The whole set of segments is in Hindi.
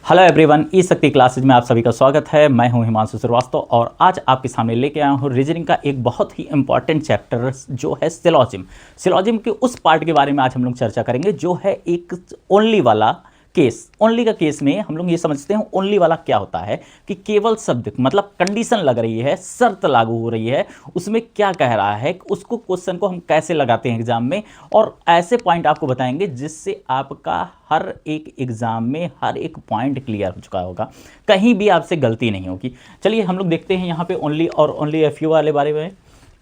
हेलो एवरीवन, ई शक्ति क्लासेज में आप सभी का स्वागत है। मैं हूं हिमांशु श्रीवास्तव और आज आपके सामने लेके आया हूं रीजनिंग का एक बहुत ही इंपॉर्टेंट चैप्टर जो है सिलोजिम। सिलोजिम के उस पार्ट के बारे में आज हम लोग चर्चा करेंगे जो है एक ओनली वाला केस। ओनली का केस में हम लोग ये समझते हैं ओनली वाला क्या होता है कि केवल शब्द मतलब कंडीशन लग रही है, शर्त लागू हो रही है, उसमें क्या कह रहा है, उसको क्वेश्चन को हम कैसे लगाते हैं एग्जाम में, और ऐसे पॉइंट आपको बताएंगे जिससे आपका हर एक एग्जाम में हर एक पॉइंट क्लियर हो चुका होगा, कहीं भी आपसे गलती नहीं होगी। चलिए हम लोग देखते हैं यहाँ पे ओनली और ओनली ए फ्यू वाले बारे में।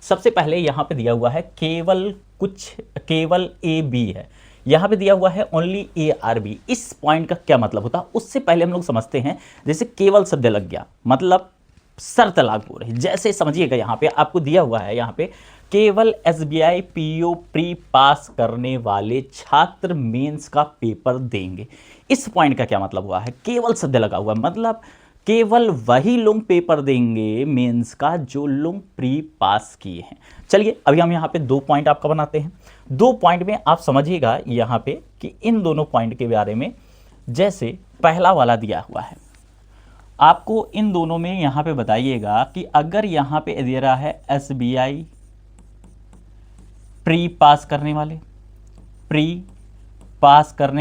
सबसे पहले यहाँ पे दिया हुआ है केवल ए बी है, यहाँ पे दिया हुआ है ओनली ए आर बी। इस पॉइंट का क्या मतलब होता है उससे पहले हम लोग समझते हैं। जैसे केवल शब्द लग गया मतलब शर्त लागू हो रही, जैसे समझिएगा यहाँ पे आपको दिया हुआ है, यहाँ पे केवल एसबीआई पीओ प्री पास करने वाले छात्र मेंस का पेपर देंगे। इस पॉइंट का क्या मतलब हुआ है, केवल शब्द लगा हुआ मतलब केवल वही लोग पेपर देंगे मेंस का जो लोग प्री पास किए हैं। चलिए अभी हम यहाँ पे दो पॉइंट आपका बनाते हैं। दो पॉइंट में आप समझिएगा यहाँ पे कि इन दोनों पॉइंट के बारे में। जैसे पहला वाला दिया हुआ है, आपको इन दोनों में यहाँ पे बताइएगा कि अगर यहाँ पे दे रहा है एसबीआई प्री पास करने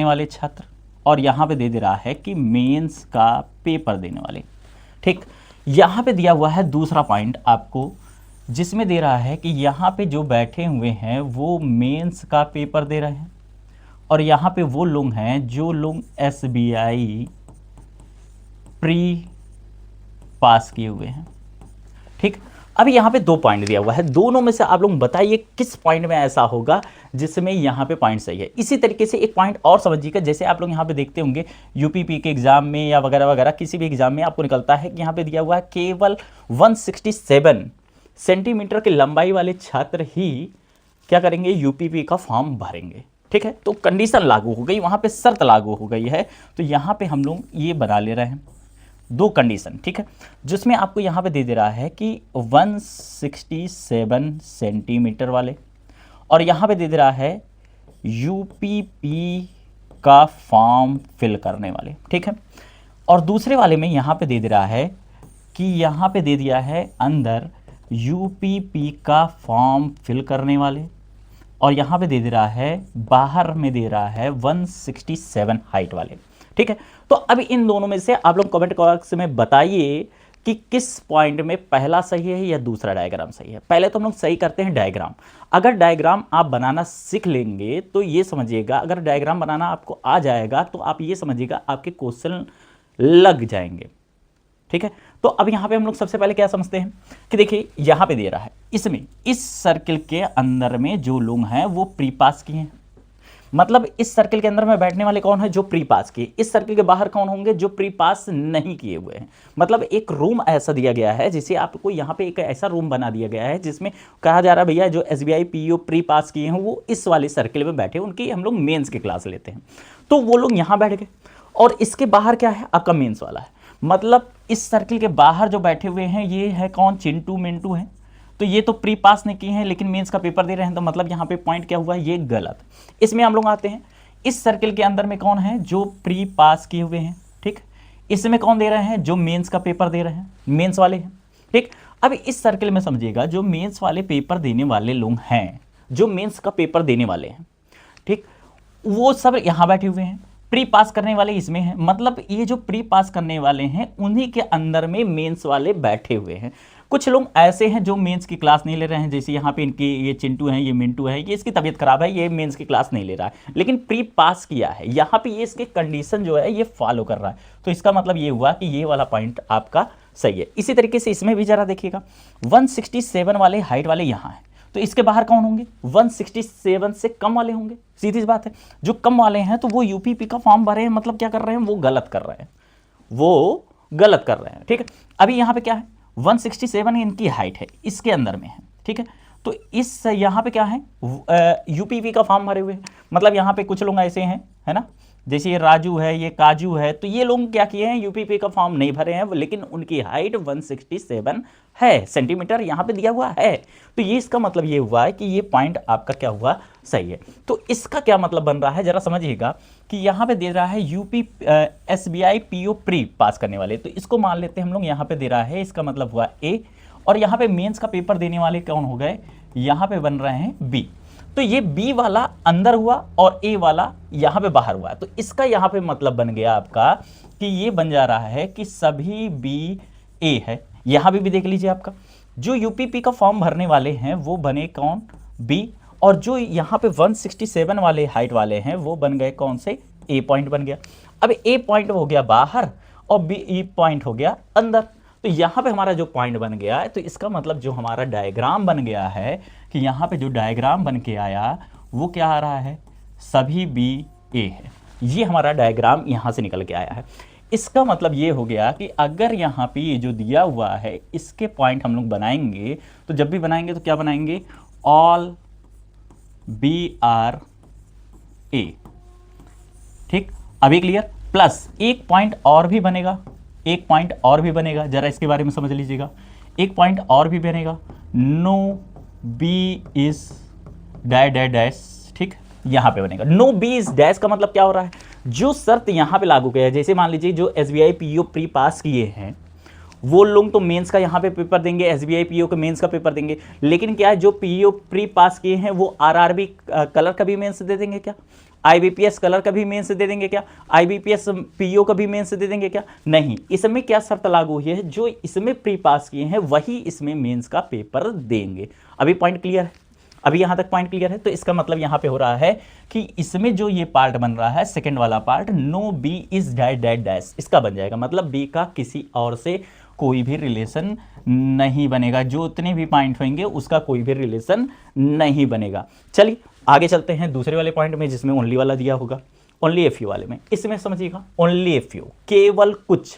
वाले छात्र, और यहाँ पे दे रहा है कि मेंस का पेपर देने वाले। ठीक, यहाँ पे दिया हुआ है दूसरा पॉइंट आपको, जिसमें दे रहा है कि यहाँ पे जो बैठे हुए हैं वो मेंस का पेपर दे रहे हैं, और यहाँ पे वो लोग हैं जो लोग एसबीआई प्री पास किए हुए हैं। ठीक, अभी यहाँ पे दो पॉइंट दिया हुआ है, दोनों में से आप लोग बताइए किस पॉइंट में ऐसा होगा जिसमें यहाँ पे पॉइंट सही है। इसी तरीके से एक पॉइंट और समझिएगा, जैसे आप लोग यहाँ पे देखते होंगे यूपीपी के एग्जाम में या वगैरह वगैरह किसी भी एग्जाम में आपको निकलता है कि यहाँ पे दिया हुआ है केवल 167 सेंटीमीटर की लंबाई वाले छात्र ही क्या करेंगे, यूपीपी का फॉर्म भरेंगे। ठीक है, तो कंडीशन लागू हो गई, वहाँ पे शर्त लागू हो गई है, तो यहाँ पे हम लोग ये बना ले रहे हैं दो कंडीशन। ठीक है, जिसमें आपको यहाँ पे दे रहा है कि 167 सेंटीमीटर वाले, और यहाँ पे दे रहा है यूपीपी का फॉर्म फिल करने वाले। ठीक है, और दूसरे वाले में यहाँ पे दे रहा है कि यहाँ पे दे दिया है अंदर यूपीपी का फॉर्म फिल करने वाले, और यहाँ पे दे रहा है बाहर में दे रहा है 167 हाइट वाले। ठीक है, तो अभी इन दोनों में से आप लोग कमेंट बॉक्स में बताइए कि किस पॉइंट में पहला सही है या दूसरा डायग्राम सही है। पहले तो हम लोग सही करते हैं डायग्राम। अगर डायग्राम आप बनाना सीख लेंगे तो ये समझिएगा, अगर डायग्राम बनाना आपको आ जाएगा तो आप ये समझिएगा आपके क्वेश्चन लग जाएंगे। ठीक है, तो अब यहाँ पे हम लोग सबसे पहले क्या समझते हैं कि देखिए यहाँ पे दे रहा है, इसमें इस सर्किल के अंदर में जो लोग हैं वो प्री पास किए हैं, मतलब इस सर्किल के अंदर में बैठने वाले कौन है, जो प्री पास किए। इस सर्किल के बाहर कौन होंगे, जो प्री पास नहीं किए हुए हैं। मतलब एक रूम ऐसा दिया गया है, जिसे आपको यहाँ पे एक ऐसा रूम बना दिया गया है जिसमें कहा जा रहा है भैया जो एसबीआई पीओ प्री पास किए हैं वो इस वाले सर्किल में बैठे, उनकी हम लोग मेंस की क्लास लेते हैं। तो वो लोग यहाँ बैठ गए, और इसके बाहर क्या है, आपका मेंस वाला है। मतलब इस सर्किल के बाहर जो बैठे हुए हैं ये है कौन, चिंटू मिंटू हैं। तो ये तो प्री पास नहीं किए हैं लेकिन मेंस का पेपर दे रहे हैं, तो मतलब यहाँ पे पॉइंट क्या हुआ है, ये गलत। इसमें हम लोग आते हैं, इस सर्किल के अंदर में कौन है, जो प्री पास किए हुए हैं। ठीक, इसमें कौन दे रहे हैं, जो मेंस का पेपर दे रहे हैं, मेंस वाले हैं। ठीक, अब इस सर्किल में समझिएगा जो मेंस वाले पेपर देने वाले लोग हैं, जो मेंस का पेपर देने वाले हैं, ठीक, वो सब यहाँ बैठे हुए हैं। प्री पास करने वाले इसमें हैं, मतलब ये जो प्री पास करने वाले हैं उन्हीं के अंदर में मेंस वाले बैठे हुए हैं। कुछ लोग ऐसे हैं जो मेंस की क्लास नहीं ले रहे हैं, जैसे यहाँ पे इनकी ये चिंटू हैं, ये मिंटू है, ये इसकी तबीयत खराब है, ये मेंस की क्लास नहीं ले रहा है लेकिन प्री पास किया है, यहाँ पे ये इसके कंडीशन जो है ये फॉलो कर रहा है। तो इसका मतलब ये हुआ कि ये वाला पॉइंट आपका सही है। इसी तरीके से इसमें भी जरा देखिएगा, 167 वाले हाइट वाले यहाँ है, तो इसके बाहर कौन होंगे, 167 से कम वाले होंगे। सीधी सी बात है, जो कम वाले हैं तो वो यूपीपी का फॉर्म भरे हैं, मतलब क्या कर रहे हैं, वो गलत कर रहे हैं, वो गलत कर रहे हैं। ठीक है, अभी यहाँ पे क्या है, 167 इनकी हाइट है, इसके अंदर में है। ठीक है, तो इस यहाँ पे क्या है, यूपीपी का फॉर्म भरे हुए हैं, मतलब यहाँ पे कुछ लोग ऐसे हैं, है ना, जैसे ये राजू है, ये काजू है, तो ये लोग क्या किए हैं, यूपीपी का फॉर्म नहीं भरे हैं, लेकिन उनकी हाइट 167 है सेंटीमीटर यहाँ पे दिया हुआ है। तो ये इसका मतलब ये हुआ है कि ये पॉइंट आपका क्या हुआ, सही है। तो इसका क्या मतलब बन रहा है, जरा समझिएगा कि यहाँ पे दे रहा है UP SBI PO pre pass करने वाले, तो इसको मान लेते हैं हम लोग, यहाँ पे दे रहा है, इसका मतलब हुआ A, और यहाँ पे मेंस का पेपर देने वाले कौन हो गए, यहाँ पे बन रहे हैं B। तो ये B वाला अंदर हुआ और A वाला यहाँ पे बाहर हुआ, तो इसका यहाँ पे मतलब बन गया आपका कि ये बन जा रहा है कि सभी B A है। यहाँ भी देख लीजिए, आपका जो यूपीपी का फॉर्म भरने वाले हैं वो बने कौन, B, और जो यहाँ पे 167 वाले हाइट वाले हैं वो बन गए कौन से, A पॉइंट बन गया। अब A पॉइंट हो गया बाहर और B पॉइंट हो गया अंदर, तो यहाँ पे हमारा जो पॉइंट बन गया है, तो इसका मतलब जो हमारा डायग्राम बन गया है कि यहाँ पे जो डायग्राम बन के आया वो क्या आ रहा है, सभी B A है। ये हमारा डायग्राम यहाँ से निकल के आया है। इसका मतलब ये हो गया कि अगर यहाँ पे ये जो दिया हुआ है इसके पॉइंट हम लोग बनाएंगे, तो जब भी बनाएंगे तो क्या बनाएंगे, ऑल B R A, ठीक, अभी क्लियर। प्लस एक पॉइंट और भी बनेगा, एक पॉइंट और भी बनेगा, जरा इसके बारे में समझ लीजिएगा। एक पॉइंट और भी बनेगा, नो बी इज डैश, ठीक, यहाँ पे बनेगा नो बी इज डैश। का मतलब क्या हो रहा है, जो शर्त यहाँ पे लागू किया है, जैसे मान लीजिए जो SBI PO प्री पास किए हैं वो लोग तो मेंस का यहाँ पे पेपर देंगे, SBI PO के मेंस का पेपर देंगे, लेकिन क्या है जो PO प्री पास किए हैं वो RRB कलर का भी मेंस दे देंगे क्या, IBPS कलर का भी मेंस दे देंगे क्या, IBPS PO का भी मेंस दे देंगे क्या, नहीं। इसमें क्या शर्त लागू हुई है, जो इसमें प्री पास किए हैं वही इसमें मेंस का पेपर देंगे। अभी पॉइंट क्लियर है, अभी यहाँ तक पॉइंट क्लियर है। तो इसका मतलब यहाँ पे हो रहा है कि इसमें जो ये पार्ट बन रहा है सेकंड वाला पार्ट, नो बी इज डैश, इसका बन जाएगा मतलब बी का किसी और से कोई भी रिलेशन नहीं बनेगा, जो उतने भी पॉइंट होंगे उसका कोई भी रिलेशन नहीं बनेगा। चलिए आगे चलते हैं दूसरे वाले पॉइंट में जिसमें ओनली वाला दिया होगा, ओनली ए फ्यू वाले में। इसमें समझिएगा ओनली ए फ्यू, केवल कुछ,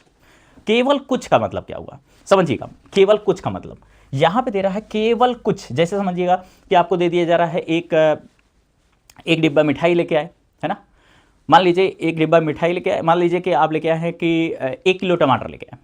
केवल कुछ का मतलब क्या हुआ समझिएगा, केवल कुछ का मतलब यहां पे दे रहा है केवल कुछ। जैसे समझिएगा कि आपको दे दिया जा रहा है एक डिब्बा मिठाई लेके आए, है ना, मान लीजिए एक डिब्बा मिठाई लेके आए, मान लीजिए कि आप लेके आए हैं कि 1 किलो टमाटर लेके आए,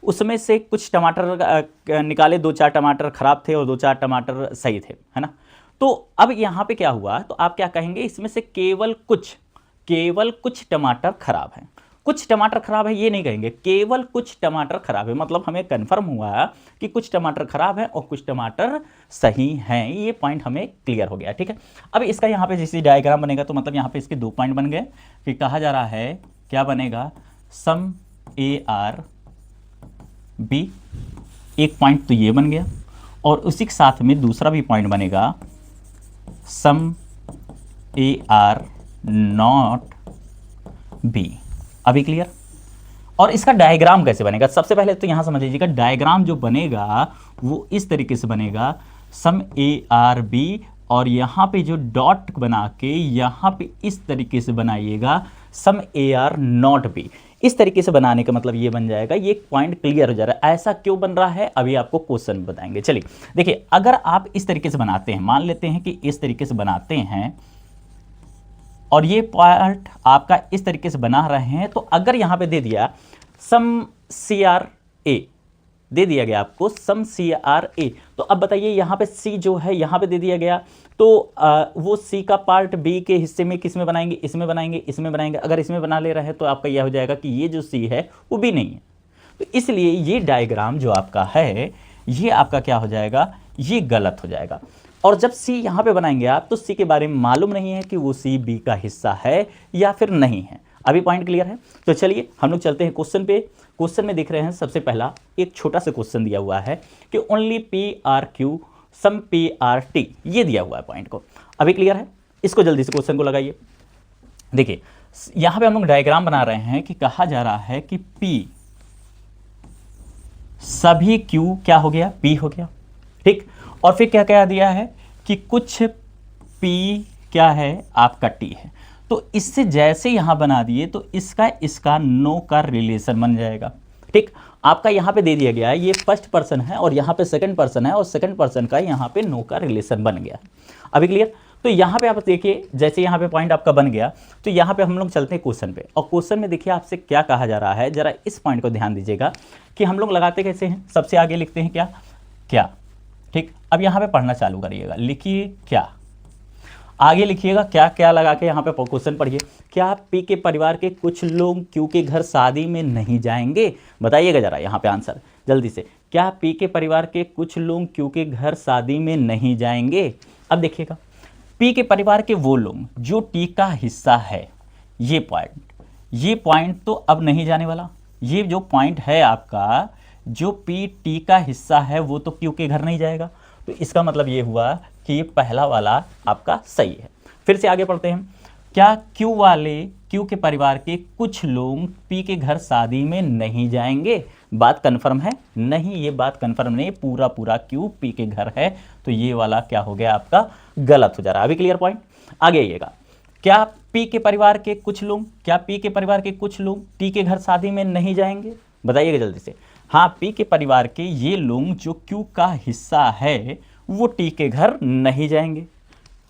उसमें से कुछ टमाटर निकाले, 2-4 टमाटर खराब थे और 2-4 टमाटर सही थे, है ना। तो अब यहाँ पे क्या हुआ, तो आप क्या कहेंगे, इसमें से केवल कुछ टमाटर खराब हैं। कुछ टमाटर खराब है ये नहीं कहेंगे, केवल कुछ टमाटर खराब है, मतलब हमें कंफर्म हुआ कि कुछ टमाटर खराब है और कुछ टमाटर सही हैं। ये पॉइंट हमें क्लियर हो गया, ठीक है। अब इसका यहाँ पे जैसे डायग्राम बनेगा तो मतलब यहाँ पे इसके 2 पॉइंट बन गए कि कहा जा रहा है क्या बनेगा, सम AR B, एक पॉइंट तो ये बन गया, और उसी के साथ में दूसरा भी पॉइंट बनेगा सम AR नॉट B। अभी क्लियर। और इसका डायग्राम कैसे बनेगा, सबसे पहले तो यहां समझ लीजिएगा, डायग्राम जो बनेगा वो इस तरीके से बनेगा, सम AR B, और यहां पे जो डॉट बना के यहां पे इस तरीके से बनाइएगा सम AR नॉट B। इस तरीके से बनाने का मतलब ये बन जाएगा, ये पॉइंट क्लियर हो जा रहा है। ऐसा क्यों बन रहा है अभी आपको क्वेश्चन बताएंगे। चलिए देखिए, अगर आप इस तरीके से बनाते हैं, मान लेते हैं कि इस तरीके से बनाते हैं और ये पार्ट आपका इस तरीके से बना रहे हैं, तो अगर यहां पे दे दिया सम CRA, दे दिया गया आपको सम CRA, तो अब बताइए यहाँ पे C जो है यहाँ पे दे दिया गया, तो वो C का पार्ट B के हिस्से में किस में बनाएंगे, इसमें बनाएंगे, इसमें बनाएंगे। अगर इसमें बना ले रहे हैं तो आपका यह हो जाएगा कि ये जो C है वो B नहीं है, तो इसलिए ये डायग्राम जो आपका है ये आपका क्या हो जाएगा, ये गलत हो जाएगा। और जब C यहाँ पे बनाएंगे आप, तो C के बारे में मालूम नहीं है कि वो C B का हिस्सा है या फिर नहीं है। अभी पॉइंट क्लियर है। तो चलिए हम लोग चलते हैं क्वेश्चन पे। क्वेश्चन में देख रहे हैं सबसे पहला एक छोटा सा क्वेश्चन दिया हुआ है कि ओनली PRQ सम PRT, ये दिया हुआ है पॉइंट को। अभी क्लियर है, इसको जल्दी से क्वेश्चन को लगाइए। देखिए यहाँ पे हम लोग डायग्राम बना रहे हैं कि कहा जा रहा है कि P सभी Q क्या हो गया, P हो गया, ठीक। और फिर क्या क्या दिया है कि कुछ P क्या है आपका T है। तो इससे जैसे यहां बना दिए तो इसका नो का रिलेशन बन जाएगा, ठीक। आपका यहां पे दे दिया गया है ये फर्स्ट पर्सन है और यहां पे सेकंड पर्सन है, और सेकंड पर्सन का यहां पे नो का रिलेशन बन गया। अभी क्लियर। तो तो यहाँ पे आप देखिए, जैसे यहाँ पे पॉइंट आपका बन गया, तो यहाँ पे हम लोग चलते हैं क्वेश्चन पे। और क्वेश्चन में देखिए आपसे क्या कहा जा रहा है, जरा इस पॉइंट को ध्यान दीजिएगा कि हम लोग लगाते कैसे हैं। सबसे आगे लिखते हैं क्या, क्या, ठीक। अब यहाँ पे पढ़ना चालू करिएगा, लिखिए क्या, आगे लिखिएगा क्या, क्या लगा के यहाँ पे क्वेश्चन पढ़िए। क्या पी के परिवार के कुछ लोग क्यू के घर शादी में नहीं जाएंगे? बताइएगा जरा यहाँ पे आंसर जल्दी से। क्या पी के परिवार के कुछ लोग क्यू के घर शादी में नहीं जाएंगे? अब देखिएगा, पी के परिवार के वो लोग जो टी का हिस्सा है, ये पॉइंट तो अब नहीं जाने वाला। ये जो पॉइंट है आपका, जो पी टी का हिस्सा है, वो तो क्यू के घर नहीं जाएगा। तो इसका मतलब ये हुआ कि ये पहला वाला आपका सही है। फिर से आगे पढ़ते हैं। क्या क्यू के परिवार के कुछ लोग पी के घर शादी में नहीं जाएंगे? बात कन्फर्म है? नहीं, ये बात कन्फर्म नहीं, पूरा क्यू पी के घर है। तो ये वाला क्या हो गया आपका, गलत हो जा रहा है। अभी क्लियर पॉइंट? आगे आइएगा। क्या पी के परिवार के कुछ लोग टी के घर शादी में नहीं जाएंगे? बताइएगा जल्दी से। हाँ, पी के परिवार के ये लोग जो क्यू का हिस्सा है, वो टी के घर नहीं जाएंगे।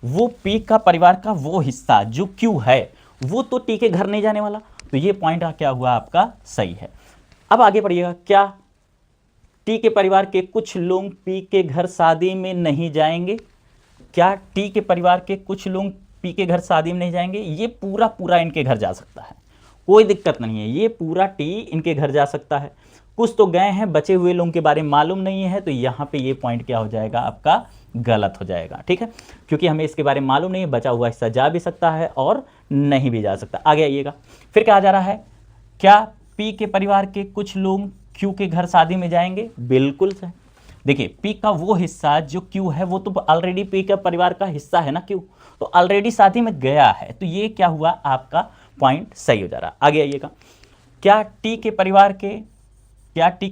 वो पी का परिवार का वो हिस्सा जो क्यू है, वो तो टी के घर नहीं जाने वाला। तो ये पॉइंट क्या हुआ आपका, सही है। अब आगे बढ़िएगा। क्या टी के परिवार के कुछ लोग पी के घर शादी में नहीं जाएंगे? क्या टी के परिवार के कुछ लोग पी के घर शादी में नहीं जाएंगे? ये पूरा इनके घर जा सकता है, कोई दिक्कत नहीं है। ये पूरा टी इनके घर जा सकता है। कुछ तो गए हैं, बचे हुए लोगों के बारे में मालूम नहीं है, तो यहाँ पे ये पॉइंट क्या हो जाएगा आपका, गलत हो जाएगा। ठीक है, क्योंकि हमें इसके बारे में मालूम नहीं है, बचा हुआ हिस्सा जा भी सकता है और नहीं भी जा सकता। आगे आइएगा। फिर कहा जा रहा है, क्या पी के परिवार के कुछ लोग क्यू के घर शादी में जाएंगे? बिल्कुल सही। देखिए, पी का वो हिस्सा जो क्यू है, वो तो ऑलरेडी पी का परिवार का हिस्सा है ना क्यू, तो ऑलरेडी शादी में गया है। तो ये क्या हुआ आपका, पॉइंट सही हो जा रहा है। आगे आइएगा। क्या टी के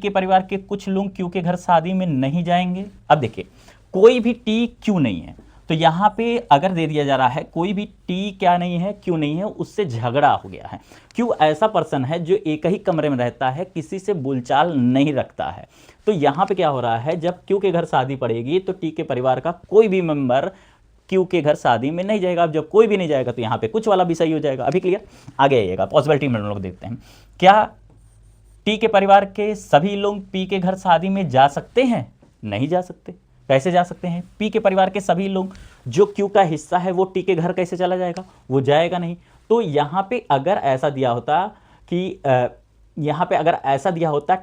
परिवार के कुछ लोग क्यू के घर शादी में नहीं जाएंगे? अब देखिए, कोई भी टी क्यू नहीं है, तो यहाँ पे अगर दे दिया जा रहा है कोई भी टी क्या नहीं है, क्यू नहीं है, उससे झगड़ा हो गया है। क्यू ऐसा पर्सन है जो एक ही कमरे में रहता है, किसी से बोलचाल नहीं रखता है। तो यहाँ पे क्या हो रहा है, जब क्यू के घर शादी पड़ेगी तो टी के परिवार का कोई भी मेंबर क्यू के घर शादी में नहीं जाएगा। अब जब कोई भी नहीं जाएगा तो यहाँ पे कुछ वाला भी सही हो जाएगा। अभी क्लियर? आगे आइएगा, पॉसिबिलिटी में हम लोग देखते हैं। क्या टी के परिवार के सभी लोग पी के घर शादी में जा सकते हैं? नहीं जा सकते। कैसे जा सकते हैं? पी के परिवार के सभी लोग जो क्यू का हिस्सा है, वो टी के घर कैसे चला जाएगा, वो जाएगा नहीं। तो यहाँ पे अगर ऐसा दिया होता कि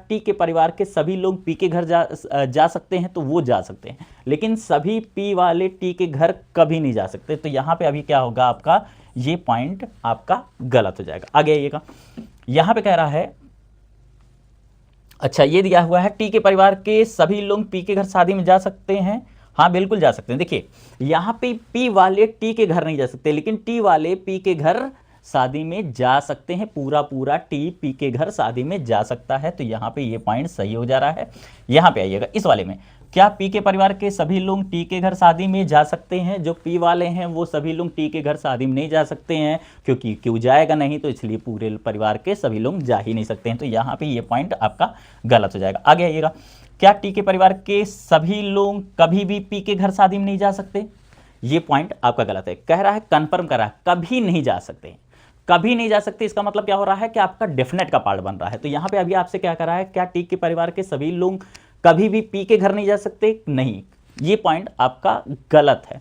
टी के परिवार के सभी लोग पी के घर जा सकते हैं, तो वो जा सकते हैं, लेकिन सभी पी वाले टी के घर कभी नहीं जा सकते। तो यहाँ पे अभी क्या होगा आपका, ये पॉइंट आपका गलत हो जाएगा। आगे आइएगा। यहाँ पे कह रहा है, अच्छा ये दिया हुआ है, टी के परिवार के सभी लोग पी के घर शादी में जा सकते हैं। हाँ बिल्कुल जा सकते हैं। देखिए, यहाँ पे पी वाले टी के घर नहीं जा सकते, लेकिन टी वाले पी के घर शादी में जा सकते हैं। पूरा टी पी के घर शादी में जा सकता है। तो यहाँ पे ये पॉइंट सही हो जा रहा है। यहाँ पे आइएगा इस वाले में। क्या पी के परिवार के सभी लोग टी के घर शादी में जा सकते हैं? जो पी वाले हैं वो सभी लोग टी के घर शादी में नहीं जा सकते हैं, क्योंकि क्यों जाएगा नहीं, तो इसलिए पूरे परिवार के सभी लोग जा ही नहीं सकते हैं। तो यहाँ पे ये पॉइंट आपका गलत हो जाएगा। आगे आइएगा। क्या टी के परिवार के सभी लोग कभी भी पी के घर शादी में नहीं जा सकते? ये पॉइंट आपका गलत है। कह रहा है, कन्फर्म कर रहा है, कभी नहीं जा सकते। कभी नहीं जा सकते, इसका मतलब क्या हो रहा है कि आपका डेफिनेट का पार्ट बन रहा है। तो यहाँ पे अभी आपसे क्या कर रहा है, क्या टी के परिवार के सभी लोग कभी भी पी के घर नहीं जा सकते? नहीं, ये पॉइंट आपका गलत है।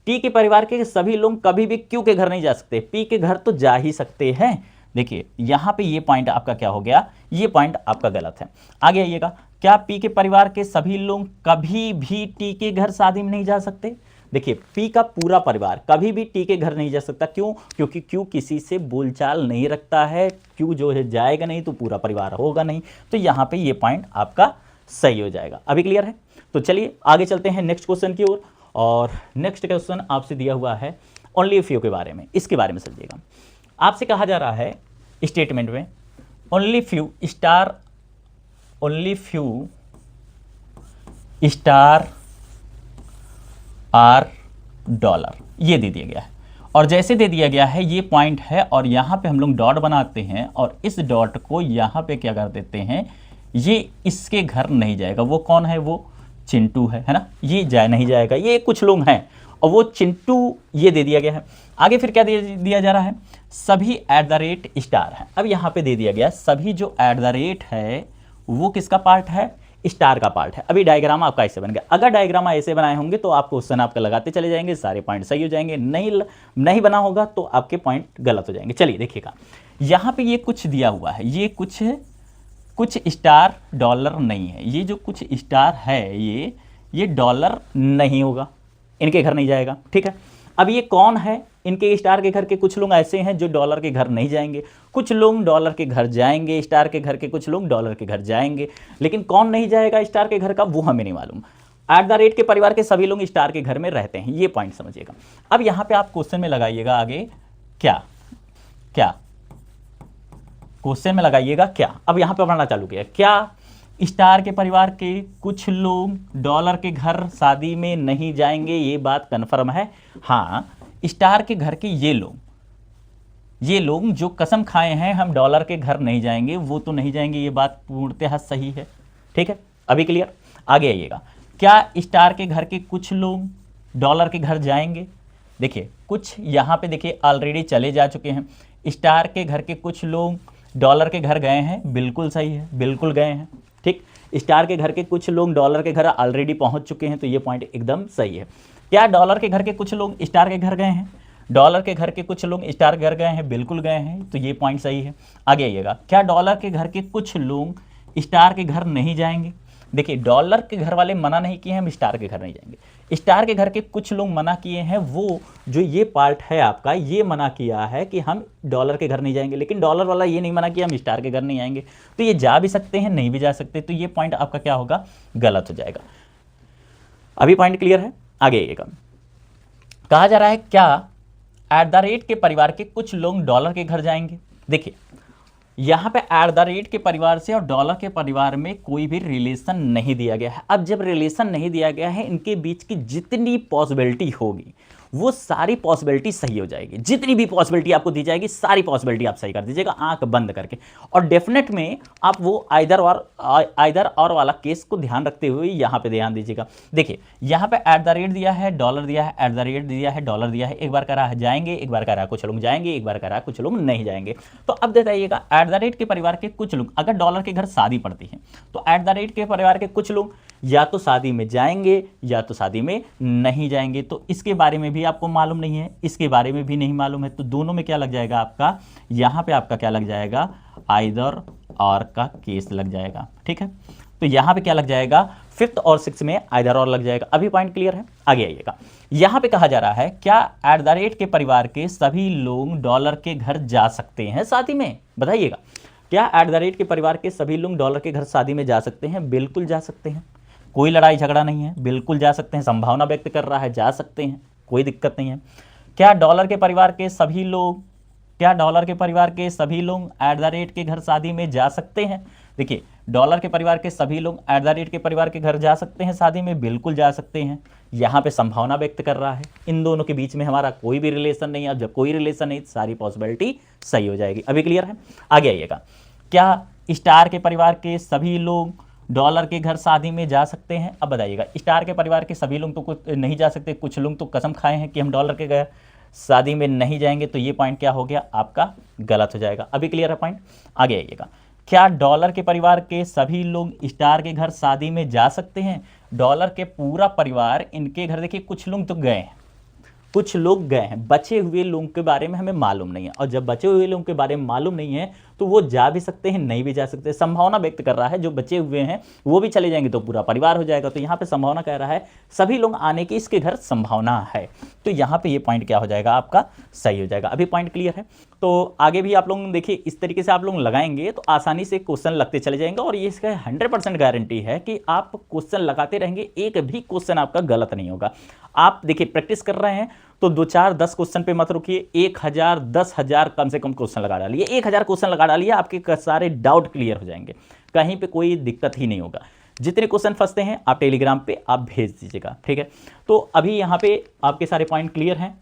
टी के परिवार के सभी लोग कभी भी क्यू के घर नहीं जा सकते, पी के घर तो जा ही सकते हैं। देखिए यहाँ पे ये पॉइंट आपका क्या हो गया, ये पॉइंट आपका गलत है। आगे आइएगा। क्या पी के परिवार के सभी लोग कभी भी टी के घर शादी में नहीं जा सकते? देखिए, पी का पूरा परिवार कभी भी टी के घर नहीं जा सकता। क्यों? क्योंकि क्यू किसी से बोलचाल नहीं रखता है। क्यू जो है जाएगा नहीं, तो पूरा परिवार होगा नहीं। तो यहाँ पे ये पॉइंट आपका सही हो जाएगा। अभी क्लियर है? तो चलिए आगे चलते हैं नेक्स्ट क्वेश्चन की ओर। और नेक्स्ट क्वेश्चन आपसे दिया हुआ है ओनली फ्यू के बारे में। इसके बारे में समझिएगा। आपसे कहा जा रहा है स्टेटमेंट में, only few star are dollar, ये दे दिया गया है। और जैसे दे दिया गया है, ये पॉइंट है, और यहाँ पे हम लोग डॉट बनाते हैं, और इस डॉट को यहाँ पे क्या कर देते हैं, ये इसके घर नहीं जाएगा। वो कौन है? वो चिंटू है ना, ये नहीं जाएगा, ये कुछ लोग हैं और वो चिंटू ये दे दिया गया है। आगे फिर क्या दिया जा रहा है, सभी @ है। अब यहाँ पे दे दिया गया सभी जो @ है वो किसका पार्ट है, स्टार का पार्ट है। अभी डायग्राम आपका ऐसे बन गया। अगर डायग्राम ऐसे बनाए होंगे तो आप क्वेश्चन आपका लगाते चले जाएंगे, सारे पॉइंट सही हो जाएंगे। नहीं बना होगा तो आपके पॉइंट गलत हो जाएंगे। चलिए देखिएगा, यहाँ पे ये कुछ दिया हुआ है, ये कुछ स्टार डॉलर नहीं है, ये जो कुछ स्टार है ये डॉलर नहीं होगा, इनके घर नहीं जाएगा, ठीक है। अब ये कौन है, इनके स्टार के घर के कुछ लोग ऐसे हैं जो डॉलर के घर नहीं जाएंगे, कुछ लोग डॉलर के घर जाएंगे, स्टार के घर के कुछ लोग डॉलर के घर जाएंगे, लेकिन कौन नहीं जाएगा स्टार के घर का वो हमें नहीं मालूम। @ के परिवार के सभी लोग स्टार के घर में रहते हैं, ये पॉइंट समझिएगा। अब यहाँ पे आप क्वेश्चन में लगाइएगा आगे क्या क्वेश्चन में लगाइएगा क्या। अब यहाँ पे पढ़ना चालू किया, क्या स्टार के परिवार के कुछ लोग डॉलर के घर शादी में नहीं जाएंगे, ये बात कन्फर्म है। हाँ, स्टार के घर के ये लोग जो कसम खाए हैं हम डॉलर के घर नहीं जाएंगे, वो तो नहीं जाएंगे, ये बात पूर्णतः सही है, ठीक है। अभी क्लियर, आगे आइएगा, क्या स्टार के घर के कुछ लोग डॉलर के घर जाएंगे। देखिए कुछ यहाँ पे देखिए ऑलरेडी चले जा चुके हैं, स्टार के घर के कुछ लोग डॉलर के घर गए हैं, बिल्कुल सही है, बिल्कुल गए हैं, ठीक। स्टार के घर के कुछ लोग डॉलर के घर ऑलरेडी पहुंच चुके हैं, तो ये पॉइंट एकदम सही है। क्या डॉलर के घर के कुछ लोग स्टार के घर गए हैं, डॉलर के घर के कुछ लोग स्टार के घर गए हैं, बिल्कुल गए हैं, तो ये पॉइंट सही है। आगे आइएगा, क्या डॉलर के घर के कुछ लोग स्टार के घर नहीं जाएंगे। देखिए डॉलर के घर वाले मना नहीं किए हैं हम स्टार के घर नहीं जाएंगे, स्टार के घर के कुछ लोग मना किए हैं, वो जो ये पार्ट है आपका ये मना किया है कि हम डॉलर के घर नहीं जाएंगे, लेकिन डॉलर वाला ये नहीं मना किया हम स्टार के घर नहीं आएंगे, तो ये जा भी सकते हैं नहीं भी जा सकते, तो ये पॉइंट आपका क्या होगा, गलत हो जाएगा। अभी पॉइंट क्लियर है। आगे आइएगा, कहा जा रहा है क्या @ के परिवार के कुछ लोग डॉलर के घर जाएंगे। देखिए यहाँ पे @ के परिवार से और डॉलर के परिवार में कोई भी रिलेशन नहीं दिया गया है। अब जब रिलेशन नहीं दिया गया है, इनके बीच की जितनी पॉसिबिलिटी होगी वो सारी पॉसिबिलिटी सही हो जाएगी, जितनी भी पॉसिबिलिटी आपको दी जाएगी सारी पॉसिबिलिटी आप सही कर दीजिएगा आंख बंद करके, और डेफिनेट में आप वो आइदर और वाला केस को ध्यान रखते हुए यहाँ पे ध्यान दीजिएगा। देखिए यहाँ पे @ दिया है, डॉलर दिया है, @ दिया है, डॉलर दिया है, एक बार कह रहा है जाएंगे, एक बार कह रहा है कुछ लोग जाएंगे, एक बार कह रहा है कुछ लोग नहीं जाएंगे। तो अब बताइएगा @ के परिवार के कुछ लोग, अगर डॉलर के घर शादी पड़ती है तो @ के परिवार के कुछ लोग या तो शादी में जाएंगे या तो शादी में नहीं जाएंगे, तो इसके बारे में भी आपको मालूम नहीं है, इसके बारे में भी नहीं मालूम है, तो दोनों में क्या लग जाएगा आपका, यहाँ पे आपका क्या लग जाएगा, आइदर और का केस लग जाएगा, ठीक है। तो यहाँ पे क्या लग जाएगा, 5th और 6th में आइदर और लग जाएगा। अभी पॉइंट क्लियर है। आगे आइएगा, यहाँ पे कहा जा रहा है क्या @ के परिवार के सभी लोग डॉलर के घर जा सकते हैं शादी में, बताइएगा। क्या @ के परिवार के सभी लोग डॉलर के घर शादी में जा सकते हैं, बिल्कुल जा सकते हैं, कोई लड़ाई झगड़ा नहीं है, बिल्कुल जा सकते हैं, संभावना व्यक्त कर रहा है, जा सकते हैं, कोई दिक्कत नहीं है। क्या डॉलर के परिवार के सभी लोग @ के घर शादी में जा सकते हैं। देखिए डॉलर के परिवार के सभी लोग @ के परिवार के घर जा सकते हैं शादी में, बिल्कुल जा सकते हैं, यहाँ पे संभावना व्यक्त कर रहा है, इन दोनों के बीच में हमारा कोई भी रिलेशन नहीं है। अब जब कोई रिलेशन नहीं, सारी पॉसिबिलिटी सही हो जाएगी। अभी क्लियर है। आगे आइएगा, क्या स्टार के परिवार के सभी लोग डॉलर के घर शादी में जा सकते हैं। अब बताइएगा, स्टार के परिवार के सभी लोग तो कुछ नहीं जा सकते, कुछ लोग तो कसम खाए हैं कि हम डॉलर के घर शादी में नहीं जाएंगे, तो ये पॉइंट क्या हो गया आपका, गलत हो जाएगा। अभी क्लियर है पॉइंट। आगे आइएगा, क्या डॉलर के परिवार के सभी लोग स्टार के घर शादी में जा सकते हैं। डॉलर के पूरा परिवार इनके घर, देखिए कुछ लोग तो गए हैं, कुछ लोग गए हैं, बचे हुए लोगों के बारे में हमें मालूम नहीं है, और जब बचे हुए लोगों के बारे में मालूम नहीं है तो वो जा भी सकते हैं नहीं भी जा सकते। संभावना व्यक्त कर रहा है जो बचे हुए हैं वो भी चले जाएंगे तो पूरा परिवार हो जाएगा, तो यहाँ पे संभावना कह रहा है सभी लोग आने की इसके घर संभावना है, तो यहाँ पे ये पॉइंट क्या हो जाएगा आपका, सही हो जाएगा। अभी पॉइंट क्लियर है। तो आगे भी आप लोग देखिए इस तरीके से आप लोग लगाएंगे तो आसानी से क्वेश्चन लगते चले जाएंगे, और ये इसका 100% गारंटी है कि आप क्वेश्चन लगाते रहेंगे, एक भी क्वेश्चन आपका गलत नहीं होगा। आप देखिए प्रैक्टिस कर रहे हैं तो 2, 4, 10 क्वेश्चन पे मत रुकिए, 1000, 10,000 कम से कम क्वेश्चन लगा डालिए। 1000 क्वेश्चन लगा डालिए, आपके सारे डाउट क्लियर हो जाएंगे, कहीं पे कोई दिक्कत ही नहीं होगा। जितने क्वेश्चन फंसते हैं आप टेलीग्राम पे आप भेज दीजिएगा, ठीक है। तो अभी यहाँ पे आपके सारे पॉइंट क्लियर हैं,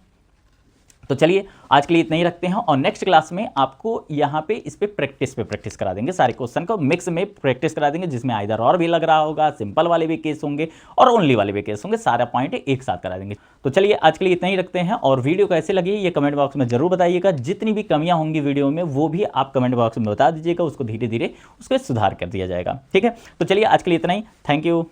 तो चलिए आज के लिए इतना ही रखते हैं और नेक्स्ट क्लास में आपको यहाँ पे इस पे प्रैक्टिस करा देंगे, सारे क्वेश्चन को मिक्स में प्रैक्टिस करा देंगे, जिसमें आइदर और भी लग रहा होगा, सिंपल वाले भी केस होंगे और ओनली वाले भी केस होंगे, सारा पॉइंट एक साथ करा देंगे। तो चलिए आज के लिए इतना ही रखते हैं और वीडियो कैसे लगी ये कमेंट बॉक्स में जरूर बताइएगा। जितनी भी कमियां होंगी वीडियो में वो भी आप कमेंट बॉक्स में बता दीजिएगा, उसको धीरे धीरे उसको सुधार कर दिया जाएगा। ठीक है, तो चलिए आज के लिए इतना ही। Thank you.